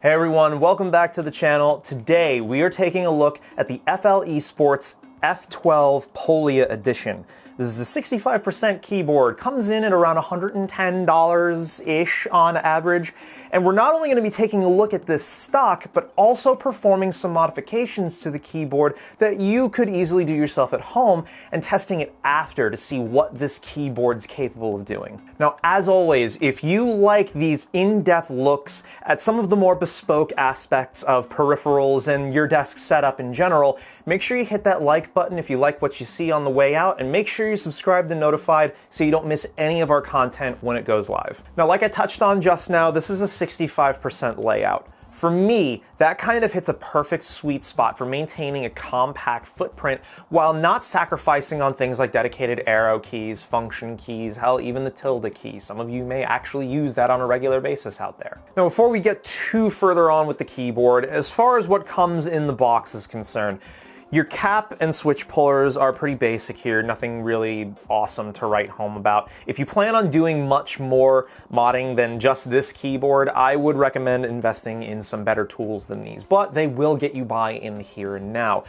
Hey everyone, welcome back to the channel. Today we are taking a look at the Flesports F12 Polia edition. This is a 65% keyboard, comes in at around $110-ish on average, and we're not only going to be taking a look at this stock, but also performing some modifications to the keyboard that you could easily do yourself at home and testing it after to see what this keyboard's capable of doing. Now, as always, if you like these in-depth looks at some of the more bespoke aspects of peripherals and your desk setup in general, make sure you hit that like button if you like what you see on the way out, and make sure you're subscribed and notified so you don't miss any of our content when it goes live. Now, like I touched on just now, this is a 65% layout. For me, that kind of hits a perfect sweet spot for maintaining a compact footprint while not sacrificing on things like dedicated arrow keys, function keys, hell, even the tilde key. Some of you may actually use that on a regular basis out there. Now, before we get too further on with the keyboard, as far as what comes in the box is concerned, your cap and switch pullers are pretty basic here, nothing really awesome to write home about. If you plan on doing much more modding than just this keyboard, I would recommend investing in some better tools than these, but they will get you by in the here and now.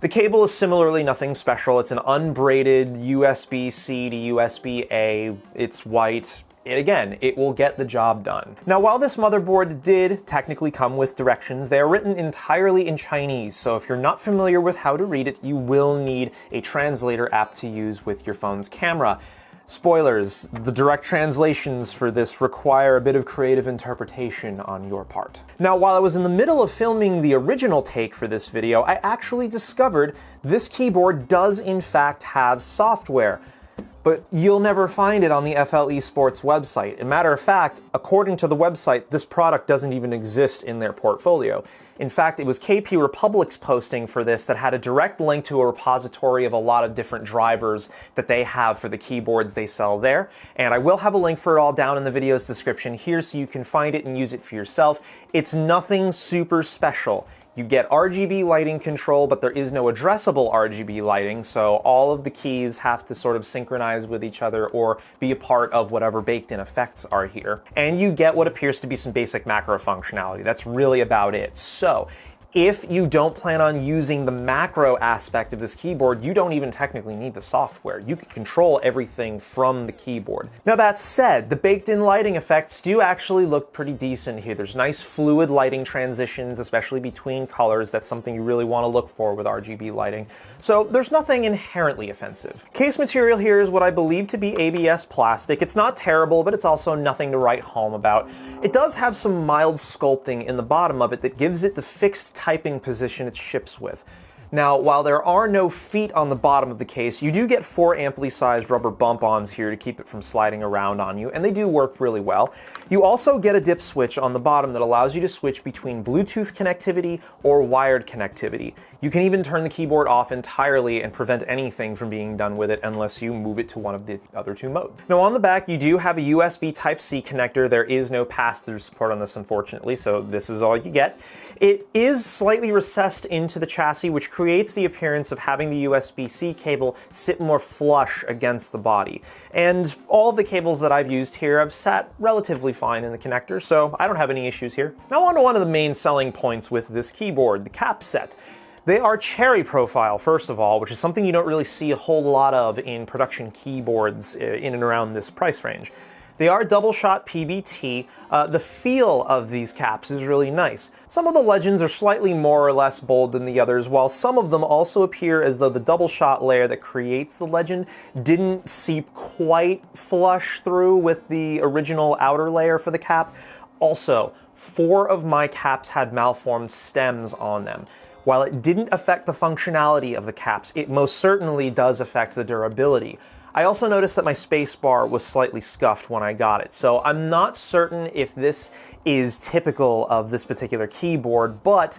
The cable is similarly nothing special. It's an unbraided USB-C to USB-A. It's white. Again, it will get the job done. Now, while this motherboard did technically come with directions, they are written entirely in Chinese, so if you're not familiar with how to read it, you will need a translator app to use with your phone's camera. Spoilers, the direct translations for this require a bit of creative interpretation on your part. Now, while I was in the middle of filming the original take for this video, I actually discovered this keyboard does in fact have software. But you'll never find it on the Flesports website. As a matter of fact, according to the website, this product doesn't even exist in their portfolio. In fact, it was KP Republic's posting for this that had a direct link to a repository of a lot of different drivers that they have for the keyboards they sell there. And I will have a link for it all down in the video's description here so you can find it and use it for yourself. It's nothing super special. You get RGB lighting control, but there is no addressable RGB lighting, so all of the keys have to sort of synchronize with each other or be a part of whatever baked-in effects are here. And you get what appears to be some basic macro functionality. That's really about it. So, if you don't plan on using the macro aspect of this keyboard, you don't even technically need the software. You can control everything from the keyboard. Now, that said, the baked-in lighting effects do actually look pretty decent here. There's nice fluid lighting transitions, especially between colors. That's something you really want to look for with RGB lighting. So there's nothing inherently offensive. Case material here is what I believe to be ABS plastic. It's not terrible, but it's also nothing to write home about. It does have some mild sculpting in the bottom of it that gives it the fixed typing position it ships with. Now, while there are no feet on the bottom of the case, you do get 4 amply sized rubber bump-ons here to keep it from sliding around on you, and they do work really well. You also get a dip switch on the bottom that allows you to switch between Bluetooth connectivity or wired connectivity. You can even turn the keyboard off entirely and prevent anything from being done with it unless you move it to one of the other 2 modes. Now, on the back, you do have a USB Type-C connector. There is no pass-through support on this, unfortunately, so this is all you get. It is slightly recessed into the chassis, which creates the appearance of having the USB-C cable sit more flush against the body. And all of the cables that I've used here have sat relatively fine in the connector, so I don't have any issues here. Now on to one of the main selling points with this keyboard, the cap set. They are cherry profile, first of all, which is something you don't really see a whole lot of in production keyboards in and around this price range. They are double shot PBT. The feel of these caps is really nice. Some of the legends are slightly more or less bold than the others, while some of them also appear as though the double shot layer that creates the legend didn't seep quite flush through with the original outer layer for the cap. Also, 4 of my caps had malformed stems on them. While it didn't affect the functionality of the caps, it most certainly does affect the durability. I also noticed that my space bar was slightly scuffed when I got it, so I'm not certain if this is typical of this particular keyboard, but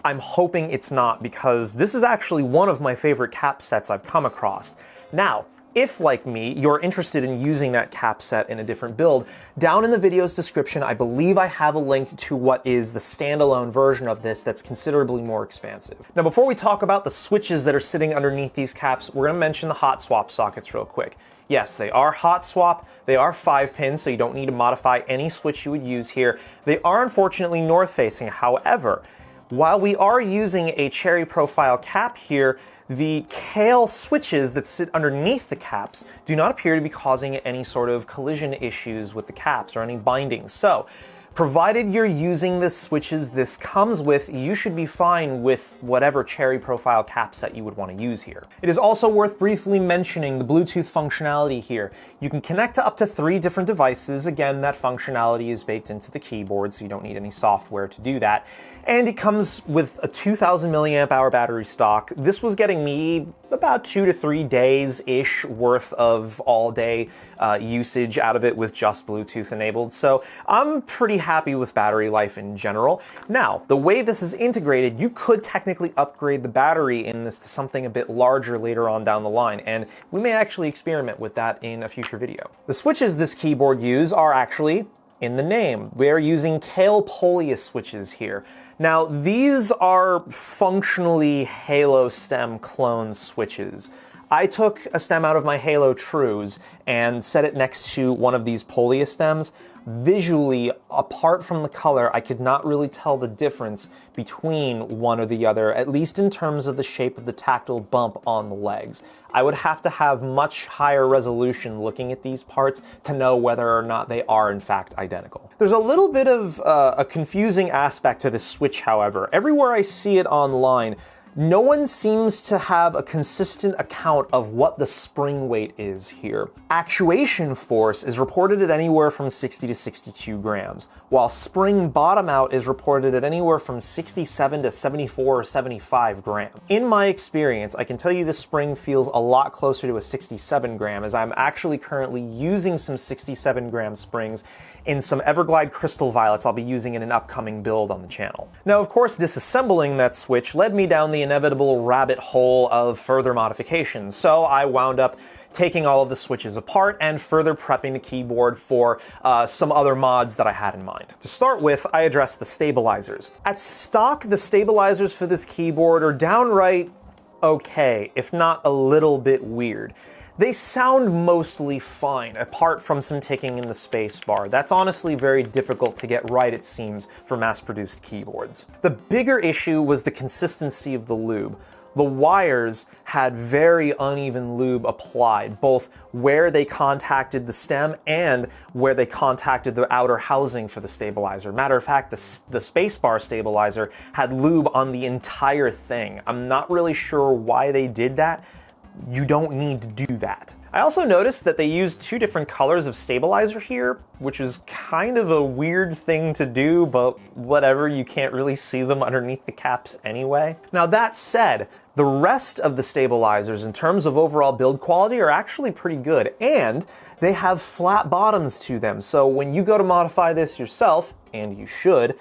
I'm hoping it's not, because this is actually one of my favorite cap sets I've come across. Now, If, like me, you're interested in using that cap set in a different build, down in the video's description, I believe I have a link to what is the standalone version of this that's considerably more expansive. Now, before we talk about the switches that are sitting underneath these caps, we're going to mention the hot swap sockets real quick. Yes, they are hot swap. They are 5-pin, so you don't need to modify any switch you would use here. They are unfortunately north-facing. However, while we are using a cherry profile cap here, the Kailh switches that sit underneath the caps do not appear to be causing any sort of collision issues with the caps or any binding. So, provided you're using the switches this comes with, you should be fine with whatever cherry profile cap set you would want to use here. It is also worth briefly mentioning the Bluetooth functionality here. You can connect to up to 3 different devices. Again, that functionality is baked into the keyboard, so you don't need any software to do that. And it comes with a 2000 milliamp hour battery stock. This was getting me about 2 to 3 days-ish worth of all-day usage out of it with just Bluetooth enabled. So I'm pretty happy with battery life in general. Now, the way this is integrated, you could technically upgrade the battery in this to something a bit larger later on down the line, and we may actually experiment with that in a future video. The switches this keyboard uses are actually in the name. We're using Kailh Polia switches here. Now, these are functionally Halo stem clone switches. I took a stem out of my Halo Trues and set it next to one of these Polia stems. Visually, apart from the color, I could not really tell the difference between one or the other, at least in terms of the shape of the tactile bump on the legs. I would have to have much higher resolution looking at these parts to know whether or not they are in fact identical. There's a little bit of a confusing aspect to this switch, however. Everywhere I see it online, no one seems to have a consistent account of what the spring weight is here. Actuation force is reported at anywhere from 60 to 62 grams, while spring bottom out is reported at anywhere from 67 to 74 or 75 grams. In my experience, I can tell you the spring feels a lot closer to a 67 gram, as I'm actually currently using some 67 gram springs in some Everglide Crystal Violets I'll be using in an upcoming build on the channel. Now, of course, disassembling that switch led me down the inevitable rabbit hole of further modifications, so I wound up taking all of the switches apart and further prepping the keyboard for some other mods that I had in mind. To start with, I addressed the stabilizers. At stock, the stabilizers for this keyboard are downright okay, if not a little bit weird. They sound mostly fine, apart from some ticking in the space bar. That's honestly very difficult to get right, it seems, for mass-produced keyboards. The bigger issue was the consistency of the lube. The wires had very uneven lube applied, both where they contacted the stem and where they contacted the outer housing for the stabilizer. Matter of fact, the spacebar stabilizer had lube on the entire thing. I'm not really sure why they did that. You don't need to do that. I also noticed that they used 2 different colors of stabilizer here, which is kind of a weird thing to do, but whatever, you can't really see them underneath the caps anyway. Now that said, the rest of the stabilizers in terms of overall build quality are actually pretty good, and they have flat bottoms to them, so when you go to modify this yourself, and you should,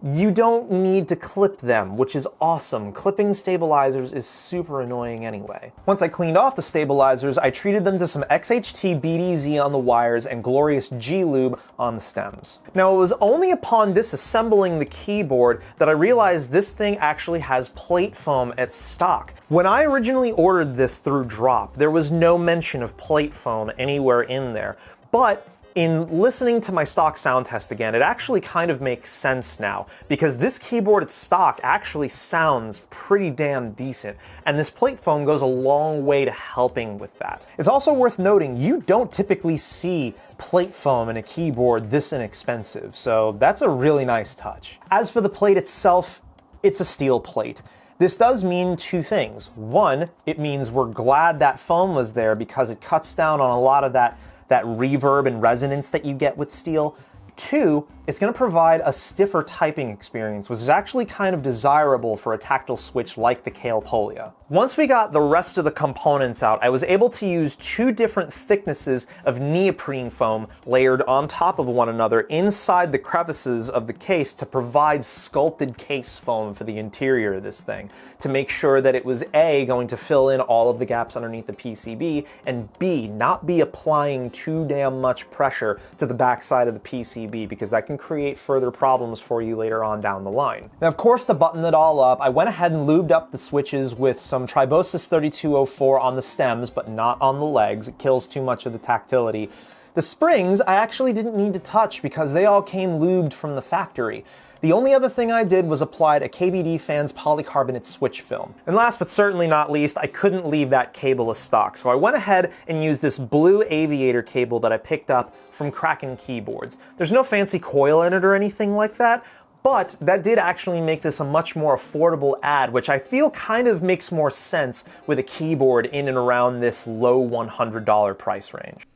you don't need to clip them, which is awesome. Clipping stabilizers is super annoying anyway. Once I cleaned off the stabilizers, I treated them to some xht-bdz on the wires and glorious g-lube on the stems. Now, it was only upon disassembling the keyboard that I realized this thing actually has plate foam at stock. When I originally ordered this through Drop, there was no mention of plate foam anywhere in there, but in listening to my stock sound test again, it actually kind of makes sense now, because this keyboard at stock actually sounds pretty damn decent, and this plate foam goes a long way to helping with that. It's also worth noting, you don't typically see plate foam in a keyboard this inexpensive, so that's a really nice touch. As for the plate itself, it's a steel plate. This does mean 2 things. One, it means we're glad that foam was there because it cuts down on a lot of that reverb and resonance that you get with steel. 2, it's going to provide a stiffer typing experience, which is actually kind of desirable for a tactile switch like the Kailh Polia. Once we got the rest of the components out, I was able to use 2 different thicknesses of neoprene foam layered on top of one another inside the crevices of the case to provide sculpted case foam for the interior of this thing, to make sure that it was A, going to fill in all of the gaps underneath the PCB, and B, not be applying too damn much pressure to the backside of the PCB, because that can create further problems for you later on down the line. Now, of course, to button it all up, I went ahead and lubed up the switches with some Tribosis 3204 on the stems, but not on the legs. It kills too much of the tactility. The springs, I actually didn't need to touch because they all came lubed from the factory. The only other thing I did was applied a KBD Fans polycarbonate switch film. And last but certainly not least, I couldn't leave that cable as stock, so I went ahead and used this blue Aviator cable that I picked up from Kraken keyboards. There's no fancy coil in it or anything like that, but that did actually make this a much more affordable ad, which I feel kind of makes more sense with a keyboard in and around this low $100 price range.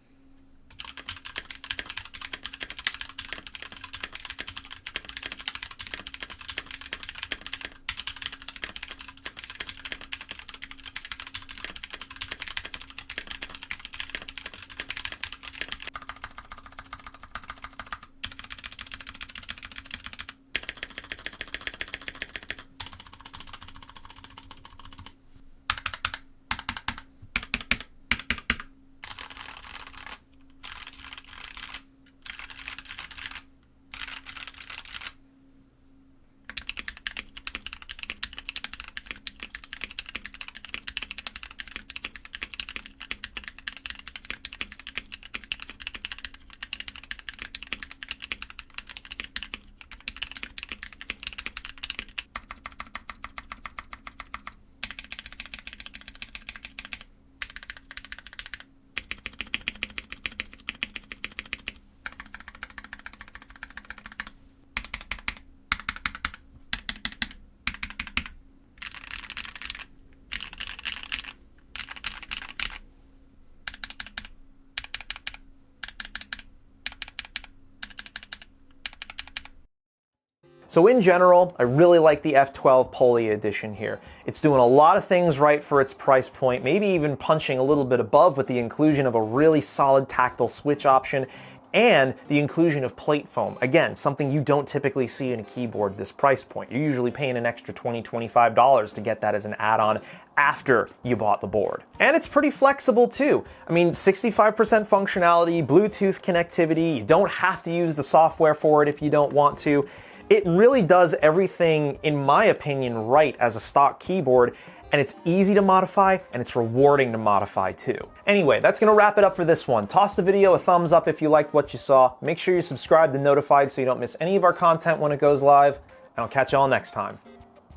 So in general, I really like the F12 Polia edition here. It's doing a lot of things right for its price point, maybe even punching a little bit above with the inclusion of a really solid tactile switch option and the inclusion of plate foam. Again, something you don't typically see in a keyboard at this price point. You're usually paying an extra $20, $25 to get that as an add-on after you bought the board. And it's pretty flexible too. I mean, 65% functionality, Bluetooth connectivity, you don't have to use the software for it if you don't want to. It really does everything, in my opinion, right as a stock keyboard, and it's easy to modify, and it's rewarding to modify too. Anyway, that's gonna wrap it up for this one. Toss the video a thumbs up if you liked what you saw. Make sure you're subscribed and notified so you don't miss any of our content when it goes live, and I'll catch you all next time.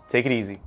Take it easy.